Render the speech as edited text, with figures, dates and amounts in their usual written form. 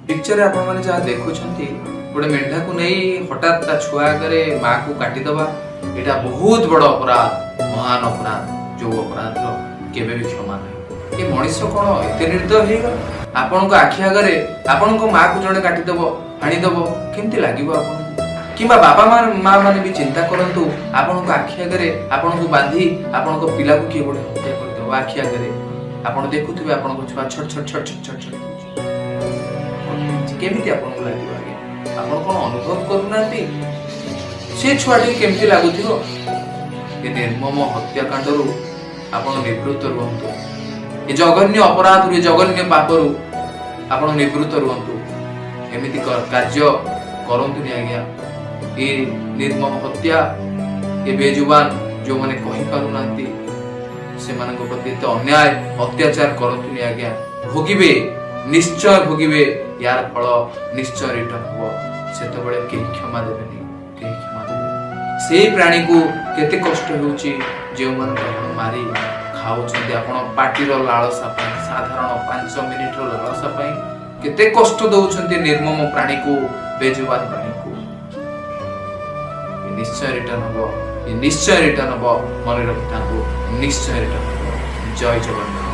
Picture आपण माने जहाँ देखुछंती गोटे मेंढा को नहीं हठात ता छुआ करे माँ को काटी दबा एटा बहुत बड़ अपराध महान अपराध जो अपराध रो केबे भी क्षमा नहीं। ये मनुष्य कोन एते निर्दय हे गला आपण को आखि आगरे आपण को माँ को जणे काटी दबो हाणी दबो केमती लागिवो आपण किबा बाबा माँ माने भी चिंता करंतु आपण को आखि आगरे आपण को बांधी आपण को पिला को के गोटे हत्या कर दबो आखि आगरे आपण देखुथिबे आपण को छुआ छट छट छट छट छट छट केमिति आपण को लागिवो आगे आपण कोन अनुभव करूनांती से छुआटी केमती लागुथिबो ये निर्मम हत्याकांड रु आपण निवृत्त रुहंतु ये जघन्य अपराध रु जघन्य पाप रु आपण निवृत्त रुहंतु एमिति कार्य करंतु नि आज्ञा ये निर्मम हत्या ये बेजुबान जो माने कहि पारुनांती से मानको प्रति तो अन्याय अत्याचार करंतु नि आज्ञा भोगिबे निश्चय भोगिबे यार फल निश्चय रिटर्न हो सेते बेले के क्षमा देबेनी के क्षमा देबे से प्राणी को केते कष्ट होउची जे मन मारी खाउछन्ते आपण पार्टी रो लालसा पई साधारण 5 मिनिट रो लालसा पई केते कष्ट दउछन्ते निर्मम प्राणी को बेजुबान प्राणी को निश्चय रिटर्न हो ये निश्चय रिटर्न हो मन रखता को निश्चय रिटर्न हो जय जगन्नाथ।